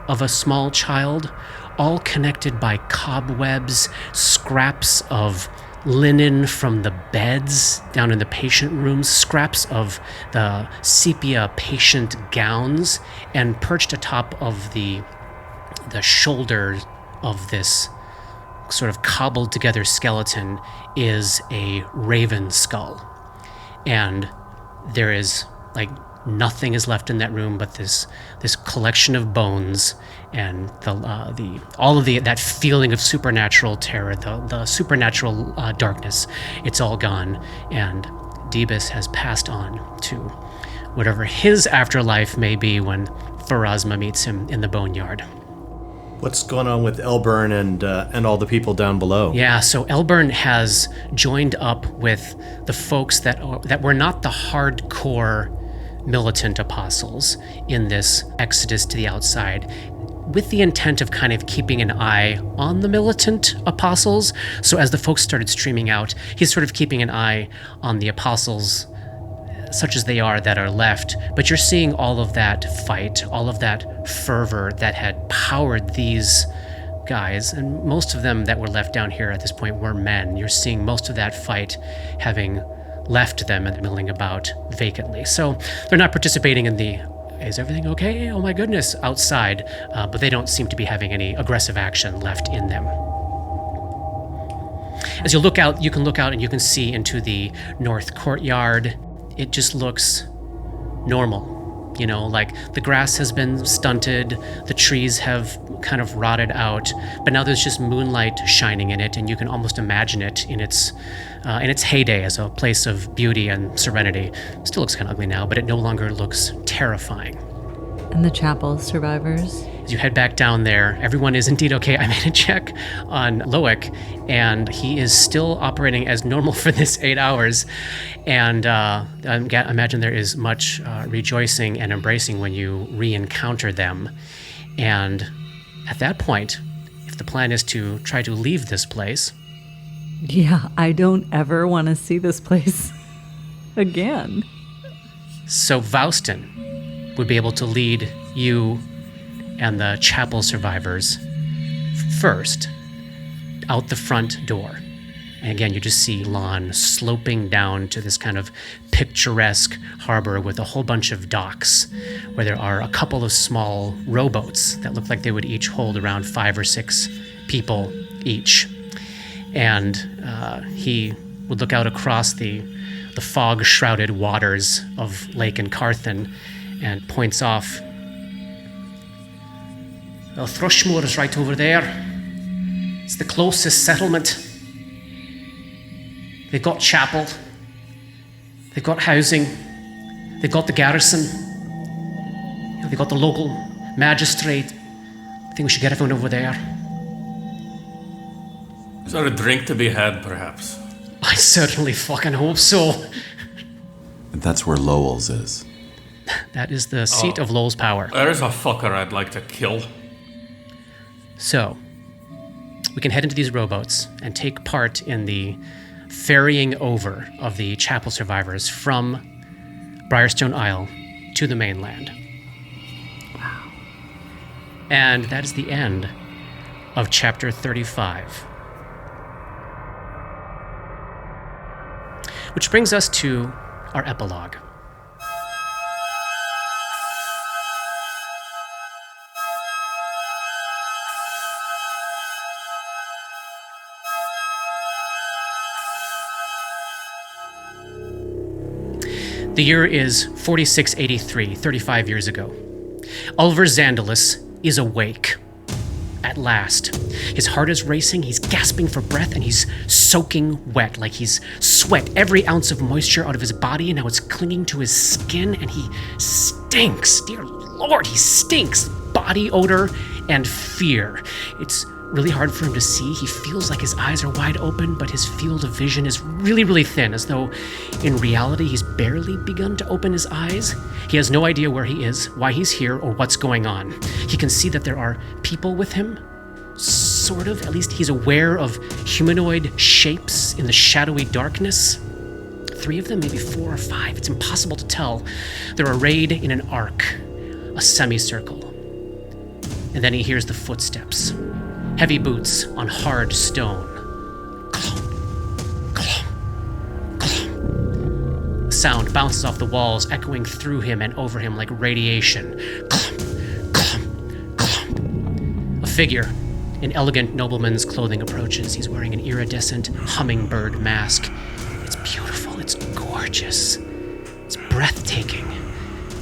of a small child, all connected by cobwebs, scraps of linen from the beds down in the patient rooms, scraps of the sepia patient gowns, and perched atop of the shoulder of this sort of cobbled together skeleton is a raven skull. And there is like nothing is left in that room but this collection of bones and that feeling of supernatural terror, the supernatural darkness. It's all gone, and Debus has passed on to whatever his afterlife may be when Pharasma meets him in the boneyard. What's going on with Elburn and all the people down below? Yeah, so Elburn has joined up with the folks that were not the hardcore militant apostles in this exodus to the outside, with the intent of kind of keeping an eye on the militant apostles. So as the folks started streaming out, he's sort of keeping an eye on the apostles, such as they are, that are left. But you're seeing all of that fight, all of that fervor that had powered these guys, and most of them that were left down here at this point were men. You're seeing most of that fight having left them and milling about vacantly. So they're not participating in the "is everything okay? Oh my goodness" outside, but they don't seem to be having any aggressive action left in them. As you look out, you can look out and you can see into the north courtyard. It just looks normal. You know, like the grass has been stunted, the trees have kind of rotted out, but now there's just moonlight shining in it, and you can almost imagine it in its heyday as a place of beauty and serenity. Still looks kind of ugly now, but it no longer looks terrifying. And the chapel survivors? As you head back down there, everyone is indeed okay. I made a check on Loic, and he is still operating as normal for this 8 hours. And I imagine there is much rejoicing and embracing when you re-encounter them. And at that point, if the plan is to try to leave this place... Yeah, I don't ever want to see this place again. So Faustin would be able to lead you and the chapel survivors first out the front door. And again, you just see lawn sloping down to this kind of picturesque harbor with a whole bunch of docks where there are a couple of small rowboats that look like they would each hold around 5 or 6 people each. And he would look out across the fog-shrouded waters of Lake Encarthen and points off. Well, Thrushmoor is right over there. It's the closest settlement. They've got chapel. They've got housing. They've got the garrison. They've got the local magistrate. I think we should get everyone over there. Is there a drink to be had, perhaps? I certainly fucking hope so. And that's where Lowell's is. That is the seat of Lowell's power. There's a fucker I'd like to kill. So, we can head into these rowboats and take part in the ferrying over of the chapel survivors from Briarstone Isle to the mainland. Wow. And that is the end of chapter 35. Which brings us to our epilogue. The year is 4683, 35 years ago. Ulver Zandalus is awake. At last. His heart is racing, he's gasping for breath, and he's soaking wet, like he's sweat every ounce of moisture out of his body, and now it's clinging to his skin, and he stinks. Dear Lord, he stinks. Body odor and fear. It's really hard for him to see. He feels like his eyes are wide open, but his field of vision is really, really thin, as though in reality he's barely begun to open his eyes. He has no idea where he is, why he's here, or what's going on. He can see that there are people with him, sort of. At least he's aware of humanoid shapes in the shadowy darkness. 3 of them, maybe 4 or 5. It's impossible to tell. They're arrayed in an arc, a semicircle. And then he hears the footsteps. Heavy boots on hard stone. Clomp, clomp, clomp. The sound bounces off the walls, echoing through him and over him like radiation. Clomp, clomp, clomp. A figure in elegant nobleman's clothing approaches. He's wearing an iridescent hummingbird mask. It's beautiful, it's gorgeous, it's breathtaking.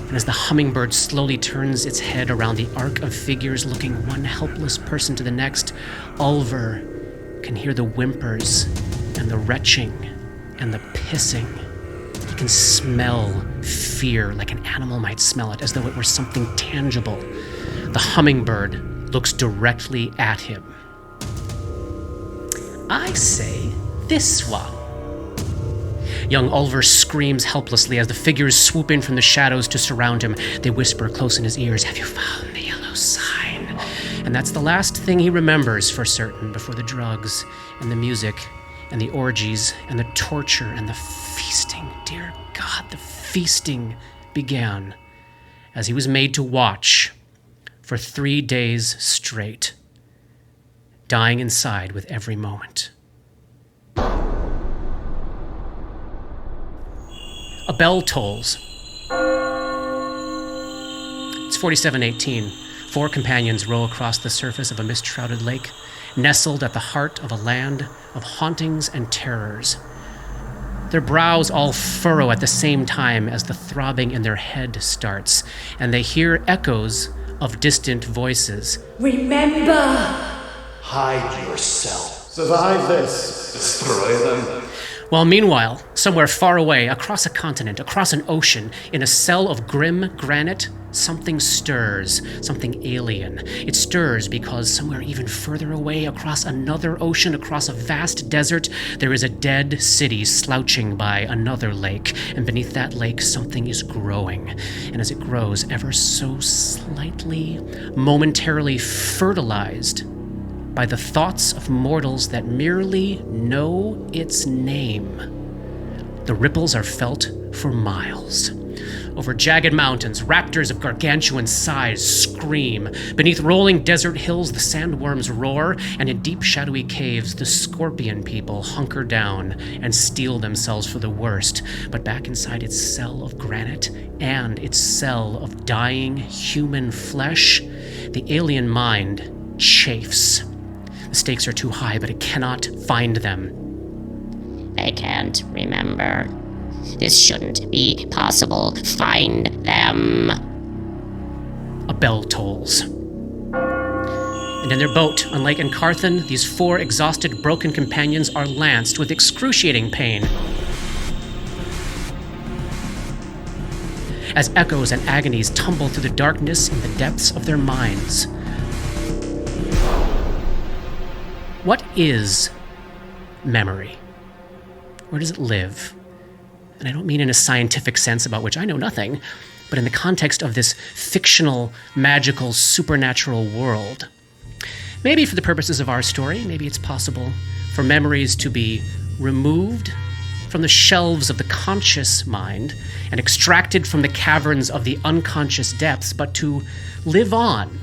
And as the hummingbird slowly turns its head around the arc of figures, looking one helpless person to the next, Ulver can hear the whimpers and the retching and the pissing. He can smell fear like an animal might smell it, as though it were something tangible. The hummingbird looks directly at him. I say this one. Young Ulver screams helplessly as the figures swoop in from the shadows to surround him. They whisper close in his ears, "Have you found the yellow sign?" And that's the last thing he remembers for certain before the drugs and the music and the orgies and the torture and the feasting. Dear God, the feasting began as he was made to watch for 3 days straight, dying inside with every moment. A bell tolls. It's 47:18. 4 companions row across the surface of a mist-shrouded lake, nestled at the heart of a land of hauntings and terrors. Their brows all furrow at the same time as the throbbing in their head starts, and they hear echoes of distant voices. Remember! Hide yourself. Survive this. Destroy them. While meanwhile, somewhere far away, across a continent, across an ocean, in a cell of grim granite, something stirs, something alien. It stirs because somewhere even further away, across another ocean, across a vast desert, there is a dead city slouching by another lake, and beneath that lake something is growing. And as it grows ever so slightly, momentarily fertilized by the thoughts of mortals that merely know its name, the ripples are felt for miles. Over jagged mountains, raptors of gargantuan size scream. Beneath rolling desert hills, the sandworms roar, and in deep shadowy caves, the scorpion people hunker down and steel themselves for the worst. But back inside its cell of granite and its cell of dying human flesh, the alien mind chafes. The stakes are too high, but it cannot find them. They can't remember. This shouldn't be possible. Find them. A bell tolls. And in their boat on Lake Encarthen, these 4 exhausted, broken companions are lanced with excruciating pain. As echoes and agonies tumble through the darkness in the depths of their minds. What is memory? Where does it live? And I don't mean in a scientific sense about which I know nothing, but in the context of this fictional, magical, supernatural world. Maybe for the purposes of our story, maybe it's possible for memories to be removed from the shelves of the conscious mind and extracted from the caverns of the unconscious depths, but to live on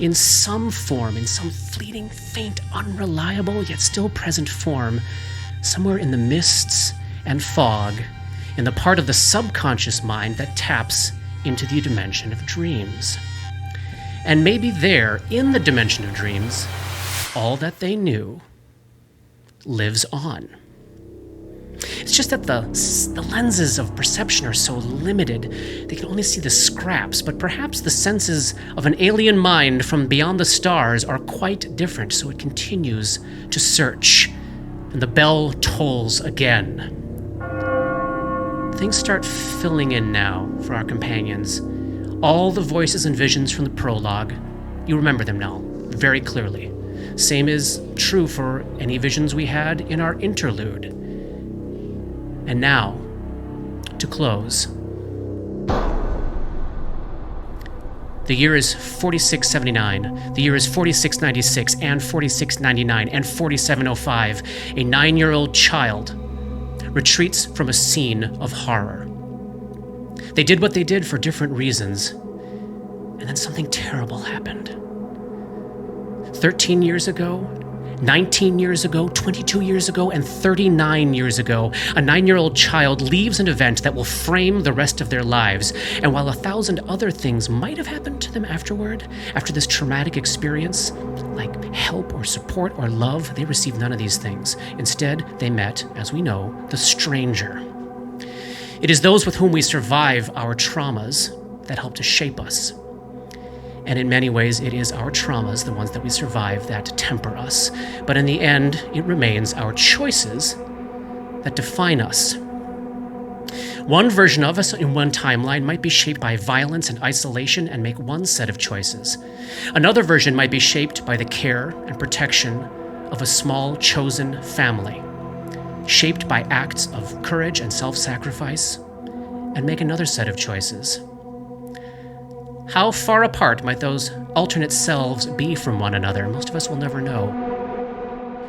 in some form, in some fleeting, faint, unreliable, yet still present form, somewhere in the mists and fog, in the part of the subconscious mind that taps into the dimension of dreams. And maybe there, in the dimension of dreams, all that they knew lives on. It's just that the lenses of perception are so limited, they can only see the scraps, but perhaps the senses of an alien mind from beyond the stars are quite different, so it continues to search. And the bell tolls again. Things start filling in now for our companions. All the voices and visions from the prologue, you remember them now, very clearly. Same is true for any visions we had in our interlude. And now, to close. The year is 4679, the year is 4696, and 4699, and 4705. A 9-year-old child retreats from a scene of horror. They did what they did for different reasons, and then something terrible happened. 13 years ago, 19 years ago, 22 years ago, and 39 years ago, a 9-year-old child leaves an event that will frame the rest of their lives. And while 1,000 other things might have happened to them afterward, after this traumatic experience, like help or support or love, they received none of these things. Instead, they met, as we know, the stranger. It is those with whom we survive our traumas that help to shape us. And in many ways, it is our traumas, the ones that we survive, that temper us. But in the end, it remains our choices that define us. One version of us in one timeline might be shaped by violence and isolation and make one set of choices. Another version might be shaped by the care and protection of a small, chosen family, shaped by acts of courage and self-sacrifice, and make another set of choices. How far apart might those alternate selves be from one another? Most of us will never know.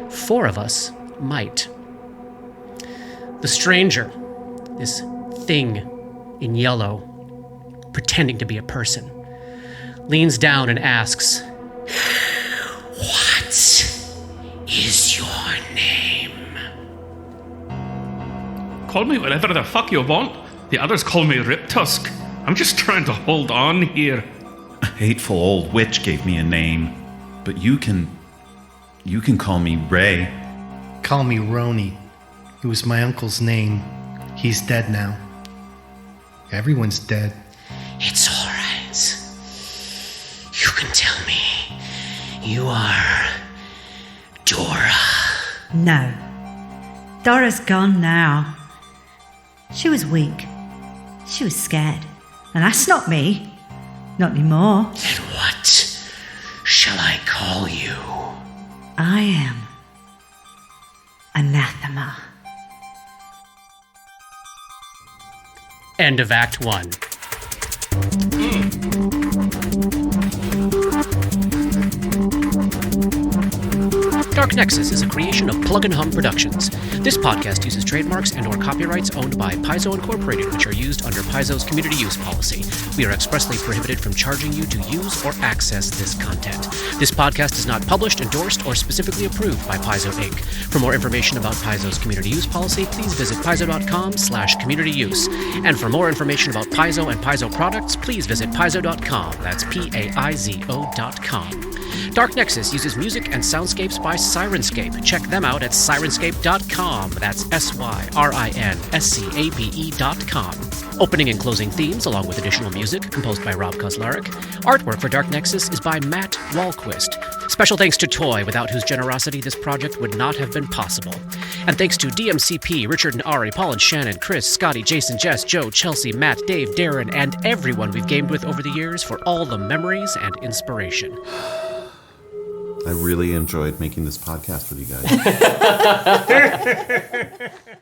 4 of us might. The stranger, this thing in yellow, pretending to be a person, leans down and asks, "What is your name?" Call me whatever the fuck you want. The others call me Rip Tusk. I'm just trying to hold on here. A hateful old witch gave me a name, but you can call me Ray. Call me Roni. It was my uncle's name. He's dead now. Everyone's dead. It's all right. You can tell me you are Dora. No. Dora's gone now. She was weak. She was scared. And that's not me. Not anymore. And what shall I call you? I am Anathema. End of Act 1. Dark Nexus is a creation of Plug and Hum Productions. This podcast uses trademarks and/or copyrights owned by Paizo Incorporated, which are used under Paizo's community use policy. We are expressly prohibited from charging you to use or access this content. This podcast is not published, endorsed, or specifically approved by Paizo Inc. For more information about Paizo's community use policy, please visit paizo.com/communityuse. And for more information about Paizo and Paizo products, please visit paizo.com. That's PAIZO.com. Dark Nexus uses music and soundscapes by Sirenscape. Check them out at sirenscape.com. That's SYRINSCAPE.com. Opening and closing themes, along with additional music, composed by Rob Kauzlaric. Artwork for Dark Nexus is by Matt Wahlquist. Special thanks to Toy, without whose generosity this project would not have been possible. And thanks to DMCP, Richard and Ari, Paul and Shannon, Chris, Scotty, Jason, Jess, Joe, Chelsea, Matt, Dave, Darren, and everyone we've gamed with over the years for all the memories and inspiration. I really enjoyed making this podcast with you guys.